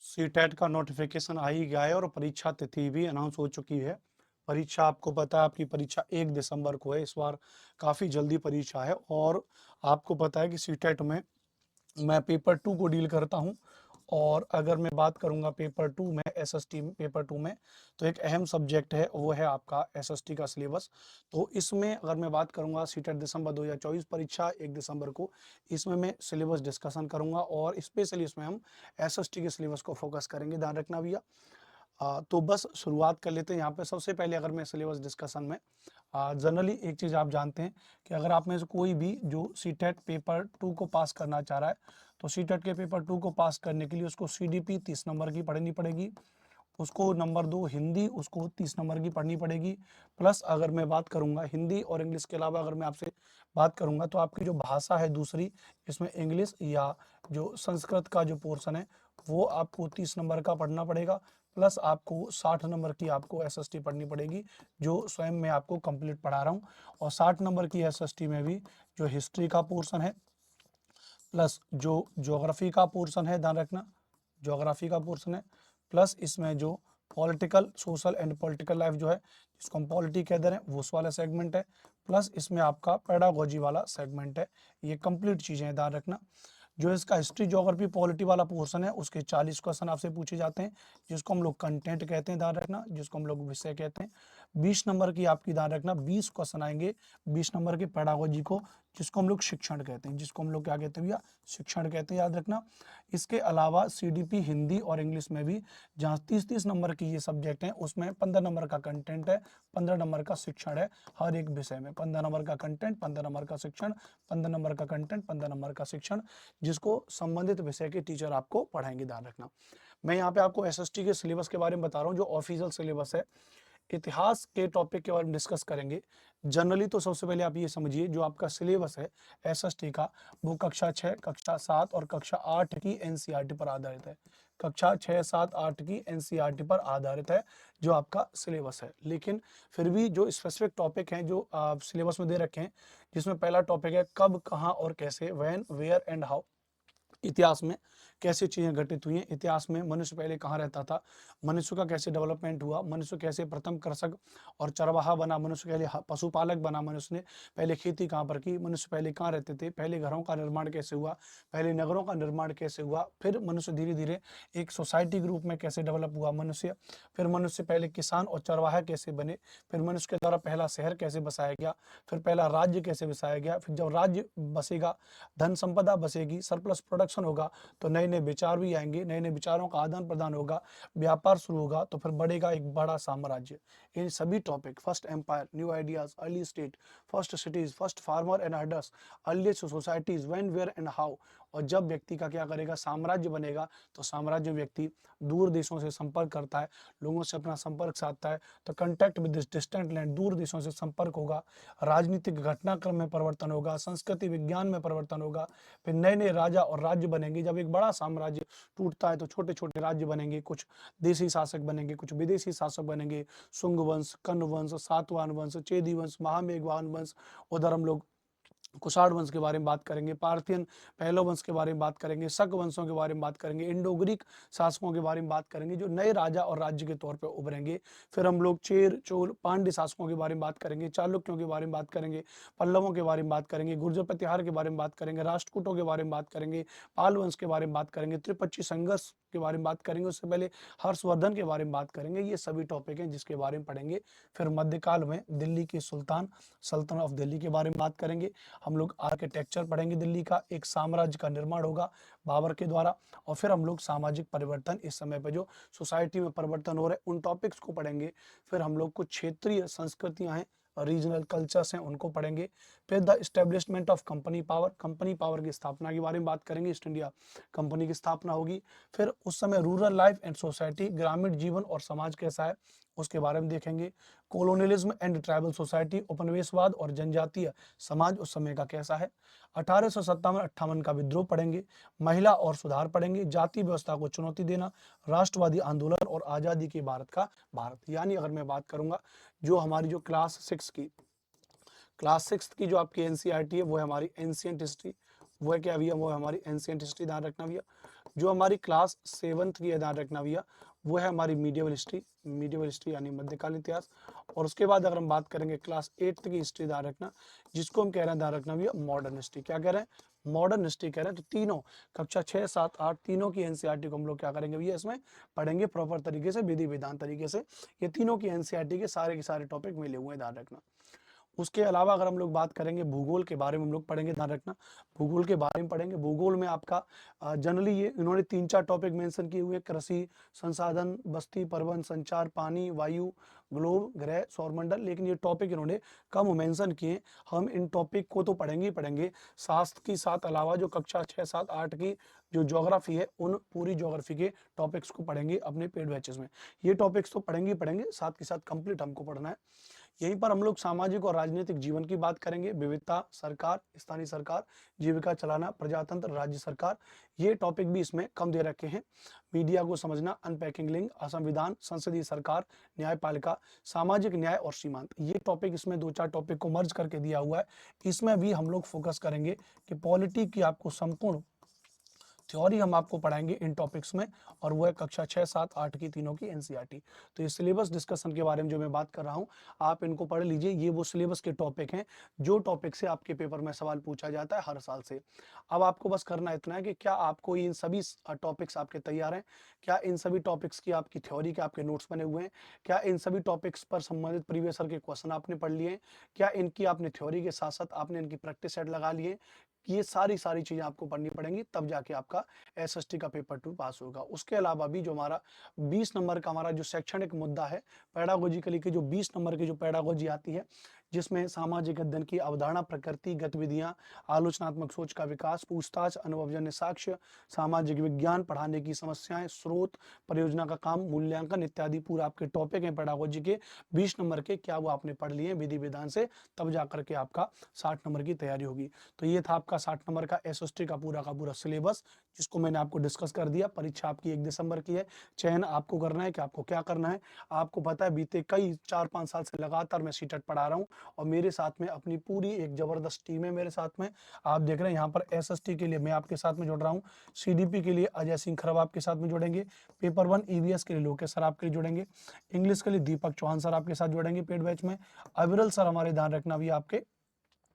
CTET का notification आ ही गया है और परीक्षा तिथि भी अनाउंस हो चुकी है। परीक्षा आपको पता है, आपकी परीक्षा 1 दिसंबर को है। इस बार काफ़ी जल्दी परीक्षा है और आपको पता है कि सीटेट में मैं पेपर 2 को डील करता हूं। और अगर मैं बात करूंगा पेपर 2 में, एसएसटी पेपर 2 में, तो एक अहम सब्जेक्ट है, वो है आपका एसएसटी का सिलेबस। तो इसमें अगर मैं बात करूंगा सीटेट दिसंबर 2024 परीक्षा 1 दिसंबर को, इसमें मैं सिलेबस डिस्कशन करूंगा और स्पेशली इसमें हम एसएसटी के सिलेबस को फोकस करेंगे, ध्यान रखना भैया। तो बस शुरुआत कर लेते हैं यहाँ पे। सबसे पहले अगर मैं सिलेबस डिस्कशन में, जनरली एक चीज़ आप जानते हैं कि अगर आप में से कोई भी जो सीटेट पेपर 2 को पास करना चाह रहा है, तो सीटेट के पेपर 2 को पास करने के लिए उसको सीडीपी 30 नंबर की पढ़नी पड़ेगी। उसको नंबर 2 हिंदी, उसको 30 नंबर की पढ़नी पड़ेगी। प्लस अगर मैं बात करूंगा हिंदी और इंग्लिश के अलावा, अगर मैं आपसे बात करूंगा तो आपकी जो भाषा है दूसरी, इसमें इंग्लिश या जो संस्कृत का जो पोर्शन है, वो आपको 30 नंबर का पढ़ना पड़ेगा। प्लस आपको 60 नंबर की आपको एसएसटी पढ़नी पड़ेगी, जो स्वयं मैं आपको कंप्लीट पढ़ा रहा हूँ। और 60 नंबर की एसएसटी में भी जो हिस्ट्री का पोर्शन है, प्लस जो ज्योग्राफी का पोर्शन है, ध्यान रखना, ज्योग्राफी का पोर्शन है, प्लस इसमें जो political, social and political life जो है, जिसको हम पॉलिटी कहते हैं, वो उस वाला सेगमेंट है। प्लस इसमें आपका पेडागोजी वाला सेगमेंट है। ये कंप्लीट चीज़ें हैं, ध्यान रखना। जो इसका हिस्ट्री, ज्योग्राफी, पॉलिटी वाला पोर्शन है, उसके 40 क्वेश्चन आपसे पूछे जाते हैं, जिसको हम लोग कंटेंट कहते हैं, ध्यान रखना, जिसको हम लोग विषय कहते हैं। 20 नंबर की आपकी, ध्यान रखना, 20 क्वेश्चन आएंगे 20 नंबर के पेडागोजी को, जिसको हम लोग शिक्षण कहते हैं, जिसको हम लोग क्या कहते हैं भैया, शिक्षण कहते हैं, याद रखना। इसके अलावा सीडीपी हिंदी और इंग्लिश में भी, जहाँ 30-30 नंबर की ये सब्जेक्ट हैं, उसमें 15 नंबर का कंटेंट है, 15 नंबर का शिक्षण है। हर एक विषय में 15 नंबर का कंटेंट, 15 नंबर का शिक्षण, 15 नंबर का कंटेंट, 15 नंबर का शिक्षण, जिसको संबंधित विषय के टीचर आपको पढ़ाएंगे, ध्यान रखना। मैं यहाँ पे आपको एसएसटी के सिलेबस के बारे में बता रहा हूँ, जो ऑफिशियल सिलेबस है। इतिहास के टॉपिक के बारे में डिस्कस करेंगे। जनरली तो सबसे पहले आप ये समझिए, जो आपका सिलेबस है एसएसटी का, वो कक्षा 6, कक्षा 7 और कक्षा 8 की एनसीईआरटी पर आधारित है। कक्षा 6, 7, 8 की एनसीईआरटी पर आधारित है जो आपका सिलेबस है। लेकिन फिर भी जो स्पेसिफिक टॉपिक हैं जो सिलेबस में दे रखे हैं, जिसमें पहला टॉपिक है कब, कहाँ और कैसे, व्हेन, वेयर एंड हाउ। इतिहास में कैसे चीजें घटित हुई हैं, इतिहास में मनुष्य पहले कहाँ रहता था, मनुष्य का कैसे डेवलपमेंट हुआ, मनुष्य कैसे प्रथम कृषक और चरवाहा बना, मनुष्य पहले पशुपालक बना, मनुष्य ने पहले खेती कहाँ पर की, मनुष्य पहले कहाँ रहते थे, पहले घरों का निर्माण कैसे हुआ, पहले नगरों का निर्माण कैसे हुआ, फिर मनुष्य धीरे धीरे एक सोसाइटी के रूप में कैसे डेवलप हुआ मनुष्य, फिर मनुष्य पहले किसान और चरवाहा कैसे बने, फिर मनुष्य के द्वारा पहला शहर कैसे बसाया गया, फिर पहला राज्य कैसे बसाया गया, फिर जब राज्य बसेगा, धन संपदा बसेगी, सरप्लस प्रोडक्शन होगा, तो नए नए विचार भी आएंगे, नए नए विचारों का आदान प्रदान होगा, व्यापार शुरू होगा, तो फिर बढ़ेगा एक बड़ा साम्राज्य। ये सभी topic, first empire, new ideas, early state, first cities, first farmer and herders, earliest societies, when, where and how. और जब व्यक्ति का क्या करेगा, साम्राज्य बनेगा, तो साम्राज्य व्यक्ति दूर देशों से संपर्क करता है, लोगों से अपना संपर्क साधता है, तो कंटेक्ट विद डिस्टेंट लैंड, दूर देशों से संपर्क होगा, राजनीतिक घटनाक्रम में परिवर्तन होगा, संस्कृति विज्ञान में परिवर्तन होगा, फिर नए नए राजा और राज्य बनेंगे। जब एक बड़ा साम्राज्य टूटता है तो छोटे छोटे राज्य बनेंगे, कुछ देशी शासक बनेंगे, कुछ विदेशी शासक बनेंगे, शुंग वंश, कर्ण वंश, सातवाहन वंश, चेदी वंश, महामेघवाहन वंश। उधर हम लोग कुषाण वंश के बारे में बात करेंगे, पार्थियन पहलो वंश के बारे में बात करेंगे, शक वंशों के बारे में बात करेंगे, इंडो ग्रीक शासकों के बारे में बात करेंगे, जो नए राजा और राज्य के तौर पर उभरेंगे। फिर हम लोग चेर, चोल, पांड्य शासकों के बारे में बात करेंगे, चालुक्यों के बारे में बात करेंगे, पल्लवों के बारे में बात करेंगे, गुर्जर प्रतिहार के बारे में बात करेंगे, राष्ट्रकूटों के बारे में बात करेंगे, पाल वंश के बारे में बात करेंगे, त्रिपक्षी संघर्ष के बारे में बात करेंगे, उससे पहले हर्षवर्धन के बारे में बात करेंगे। ये सभी टॉपिक हैं जिसके बारे में पढ़ेंगे। फिर मध्यकाल में दिल्ली के सुल्तान, सल्तनत ऑफ दिल्ली के बारे में बात करेंगे। हम लोग आर्किटेक्चर पढ़ेंगे, दिल्ली का एक साम्राज्य का निर्माण होगा बाबर के द्वारा। और फिर हम लोग सामाजिक परिवर्तन, इस समय पे जो सोसाइटी में परिवर्तन हो रहे हैं, उन टॉपिक्स को पढ़ेंगे। फिर हम लोग कुछ क्षेत्रीय संस्कृतियां हैं, रीजनल कल्चर्स हैं, उनको पढ़ेंगे। फिर the establishment of company power, company power की स्थापना के बारे में बात करेंगे, ईस्ट इंडिया कंपनी की स्थापना होगी। फिर उस समय रूरल लाइफ एंड सोसाइटी, ग्रामीण जीवन और समाज कैसा है, उसके बारे में देखेंगे। कोलोनियलिज्म एंड ट्राइबल सोसाइटी, उपनिवेशवाद और जनजातीय समाज उस समय का कैसा है। 1857-58 का विद्रोह पढ़ेंगे। महिला और सुधार पढ़ेंगे। जाति व्यवस्था को चुनौती देना, राष्ट्रवादी आंदोलन और आजादी के भारत का भारत। यानी अगर मैं बात करूंगा, जो हमारी जो क्लास 6 की जो आपकी एनसीईआरटी है, वो है हमारी एंशिएंट हिस्ट्री। वो है क्या भैया, वो है हमारी एंशिएंट हिस्ट्री, ध्यान रखना भैया। जो हमारी क्लास 7th की है, ध्यान रखना भैया, वो है हमारी मीडिएवल हिस्ट्री यानी मध्यकालीन इतिहास। और उसके बाद अगर हम बात करेंगे क्लास 8th की हिस्ट्री, ध्यान रखना, जिसको हम कह रहे हैं, ध्यान रखना भैया, मॉडर्न हिस्ट्री। क्या कह रहे हैं? मॉडर्न हिस्ट्री कह रहे हैं। तो तीनों कक्षा 6, 7, 8 तीनों की एनसीईआरटी को हम लोग क्या करेंगे भैया, इसमें पढ़ेंगे प्रॉपर तरीके से, विधि विधान तरीके से। ये तीनों की एनसीईआरटी के सारे टॉपिक मिले हुए हैं, ध्यान रखना। उसके अलावा अगर हम लोग बात करेंगे भूगोल के बारे में, हम लोग पढ़ेंगे, ध्यान रखना, भूगोल के बारे में पढ़ेंगे। भूगोल में आपका जनरली ये इन्होंने 3-4 टॉपिक मेंशन किए हुए हैं: कृषि, संसाधन, बस्ती, परिवहन, संचार, पानी, वायु, ग्लोब, ग्रह, सौरमंडल। लेकिन ये टॉपिक इन्होंने कम मेंशन किए। हम इन टॉपिक को तो पढ़ेंगे ही पढ़ेंगे, शास्त्र के साथ अलावा जो कक्षा 6, 7, 8 की जो ज्योग्राफी है, उन पूरी ज्योग्राफी के टॉपिक्स को पढ़ेंगे अपने पेड बैचेस में। ये टॉपिक्स तो पढ़ेंगे ही पढ़ेंगे, साथ के साथ कंप्लीट हमको पढ़ना है। यहीं पर हम लोग सामाजिक और राजनीतिक जीवन की बात करेंगे, विविधता, सरकार, स्थानीय सरकार, जीविका चलाना, प्रजातंत्र, राज्य सरकार, ये टॉपिक भी इसमें कम दे रखे हैं। मीडिया को समझना, अनपैकिंग लिंग, असंविधान, संसदीय सरकार, न्यायपालिका, सामाजिक न्याय और सीमांत, ये टॉपिक इसमें 2-4 टॉपिक को मर्ज करके दिया हुआ है। इसमें भी हम लोग फोकस करेंगे कि पॉलिटी की आपको संपूर्ण थ्योरी हम आपको पढ़ाएंगे इन टॉपिक्स में, और वो है कक्षा 6, 7, 8 की तीनों की एनसीईआरटी। तो ये सिलेबस डिस्कशन के बारे में जो मैं बात कर रहा हूँ, आप इनको पढ़ लीजिए। ये वो सिलेबस के टॉपिक हैं जो टॉपिक से आपके पेपर में सवाल पूछा जाता है हर साल से। अब आपको बस करना इतना है कि क्या आपको इन सभी टॉपिक्स आपके तैयार हैं? क्या इन सभी टॉपिक्स की आपकी थ्योरी के आपके नोट्स बने हुए हैं? क्या इन सभी टॉपिक्स पर संबंधित प्रीवियस ईयर के क्वेश्चन आपने पढ़ लिए हैं? क्या इनकी आपने थ्योरी के साथ साथ आपने इनकी प्रैक्टिस सेट लगा लिए? ये सारी चीजें आपको पढ़नी पड़ेंगी, तब जाके आपका एसएसटी का पेपर 2 पास होगा। उसके अलावा भी जो हमारा 20 नंबर का हमारा जो शैक्षणिक मुद्दा है, पेडागोजिकली की जो 20 नंबर की जो पेडागोजी आती है, जिसमें सामाजिक अध्ययन की अवधारणा, प्रकृति, गतिविधियां, आलोचनात्मक सोच का विकास, पूछताछ, अनुभवजन्य साक्ष्य, सामाजिक विज्ञान, पढ़ाने की समस्याएं, स्रोत, परियोजना का काम, मूल्यांकन इत्यादि पूरा आपके टॉपिक है पेडागोजी के 20 नंबर के। क्या वो आपने पढ़ लिए विधि विधान से, तब जाकर के आपका 60 नंबर की तैयारी होगी। तो ये था आपका 60 नंबर का एसएसटी का पूरा सिलेबस, जिसको मैंने आपको डिस्कस कर दिया। परीक्षा आपकी 1 दिसंबर की है। चयन आपको करना है कि आपको क्या करना है। आपको पता है बीते कई 4-5 साल से लगातार मैं सीटेट पढ़ा रहा हूँ, और मेरे साथ में अपनी पूरी एक जबरदस्त टीम है मेरे साथ में। आप देख रहे हैं यहाँ पर एसएसटी के लिए मैं आपके साथ में जुड़ रहा हूँ, सीडीपी के लिए अजय सिंह खरब आपके साथ में जुड़ेंगे, पेपर 1 ईवीएस के लिए लोकेश सर आपके लिए जुड़ेंगे, इंग्लिश के लिए दीपक चौहान सर आपके साथ जुड़ेंगे पेड बैच में, अविरल सर हमारे, ध्यान रखना भी आपके,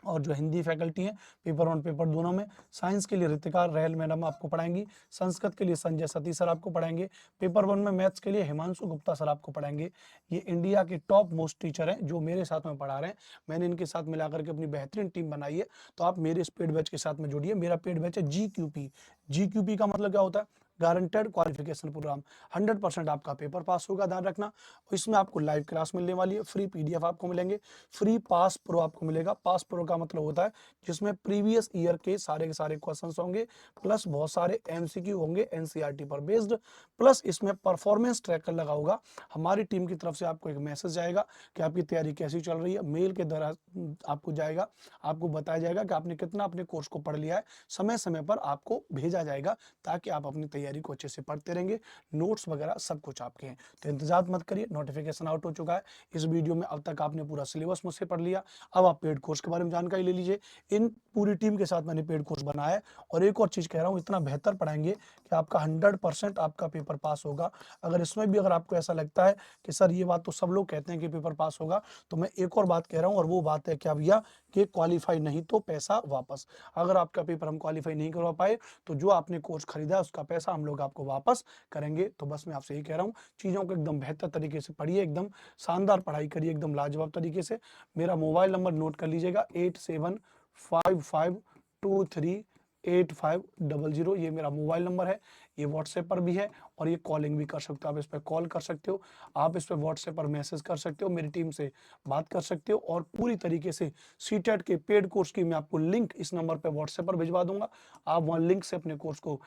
और जो हिंदी फैकल्टी है पेपर 1 पेपर दोनों में। साइंस के लिए रितिका रहल मैडम आपको पढ़ाएंगी, संस्कृत के लिए संजय सती सर आपको पढ़ाएंगे, पेपर 1 में मैथ्स के लिए हिमांशु गुप्ता सर आपको पढ़ाएंगे। ये इंडिया के टॉप मोस्ट टीचर हैं जो मेरे साथ में पढ़ा रहे हैं। मैंने इनके साथ मिलाकर के अपनी बेहतरीन टीम बनाई है। तो आप मेरे इस पेड बैच के साथ में जुड़िए। मेरा पेड बैच है जीक्यूपी। जीक्यूपी का मतलब क्या होता है? Guaranteed qualification programme. 100% आपका पेपर पास होगा, ध्यान रखना। इसमें आपको लाइव क्लास मिलने वाली है, फ्री पीडीएफ आपको मिलेंगे, फ्री पास प्रो आपको मिलेगा। पास प्रो का मतलब होता है जिसमें प्रीवियस ईयर के सारे क्वेश्चंस होंगे, प्लस बहुत सारे एमसीक्यू होंगे एनसीईआरटी पर बेस्ड, प्लस इसमें परफॉर्मेंस ट्रैकर लगा होगा। हमारी टीम की तरफ से आपको एक मैसेज जाएगा कि आपकी तैयारी कैसी चल रही है। मेल के द्वारा आपको जाएगा, आपको बताया जाएगा कि आपने कितना अपने कोर्स को पढ़ लिया है। समय समय पर आपको भेजा जाएगा, ताकि आप अपनी तैयारी को अच्छे से पढ़ते रहेंगे। नोट्स वगैरह सब कुछ आपके हैं। तो इंतजार मत करिए, नोटिफिकेशन आउट हो चुका है। इस वीडियो में अब तक आपने पूरा सिलेबस मुझसे पढ़ लिया। अब आप पेड कोर्स के बारे में जानकारी ले लीजिए। इन पूरी टीम के साथ मैंने पेड कोर्स बनाया है, और एक और चीज कह रहा हूँ, इतना बेहतर पढ़ाएंगे कि आपका 100% आपका पेपर पास होगा। अगर इसमें भी अगर आपको ऐसा लगता है कि सर ये बात तो सब लोग कहते हैं कि पेपर पास होगा, तो मैं एक और बात कह रहा हूँ, और वो बात है क्या भैया, कि क्वालिफाई नहीं तो पैसा वापस। अगर आपका पेपर हम क्वालिफाई नहीं करवा पाए, तो जो आपने कोर्स खरीदा है उसका पैसा हम लोग आपको वापस करेंगे। तो बस मैं आपसे यही कह रहा हूँ, चीज़ों को एकदम बेहतर तरीके से पढ़िए, एकदम शानदार पढ़ाई करिए, एकदम लाजवाब तरीके से। मेरा मोबाइल नंबर नोट कर लीजिएगा, 8755238500। ये मेरा मोबाइल नंबर है। ये व्हाट्सएप पर भी है, और ये कॉलिंग भी कर सकते हो। आप इस पर कॉल कर सकते हो, आप इस पर व्हाट्सएप पर मैसेज कर सकते हो, मेरी टीम से बात कर सकते हो, और पूरी तरीके से सीटेट के पेड कोर्स की मैं आपको लिंक इस नंबर पर व्हाट्सएप पर भिजवा दूंगा। आप वहाँ लिंक से अपने कोर्स को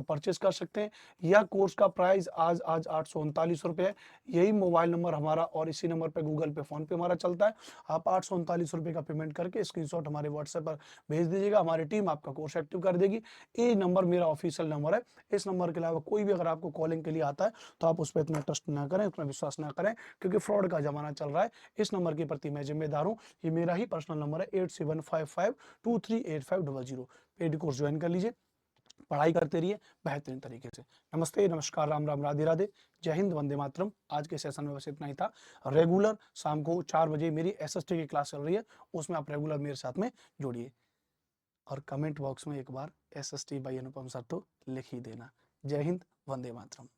परचेज कर सकते हैं। यह कोर्स का प्राइस आज 839 रुपये है। यही मोबाइल नंबर हमारा, और इसी नंबर पर गूगल पे, फोन पे हमारा चलता है। आप 839 रुपये का पेमेंट करके स्क्रीनशॉट हमारे व्हाट्सएप पर भेज दीजिएगा, हमारी टीम आपका कोर्स एक्टिव कर देगी। ये नंबर मेरा ऑफिशियल नंबर है। इस नंबर के अलावा कोई भी अगर आपको कॉलिंग के लिए आता है, तो आप उस पर इतना ट्रस्ट ना करें, उतना विश्वास ना करें, क्योंकि फ्रॉड का जमाना चल रहा है। इस नंबर के प्रति मैं जिम्मेदार हूँ। ये मेरा ही पर्सनल नंबर है, 8755238500। पेड कोर्स ज्वाइन कर लीजिए, पढ़ाई करते रहिए बेहतरीन तरीके से। नमस्ते, नमस्कार, राम राम, राधे राधे, जय हिंद, वंदे मातरम। आज के सेशन में बस इतना ही था। रेगुलर शाम को 4 बजे मेरी एसएसटी की क्लास चल रही है, उसमें आप रेगुलर मेरे साथ में जुड़िए। और कमेंट बॉक्स में एक बार एसएसटी बाई अनुपम सर तो लिख ही देना। जय हिंद, वंदे मातरम।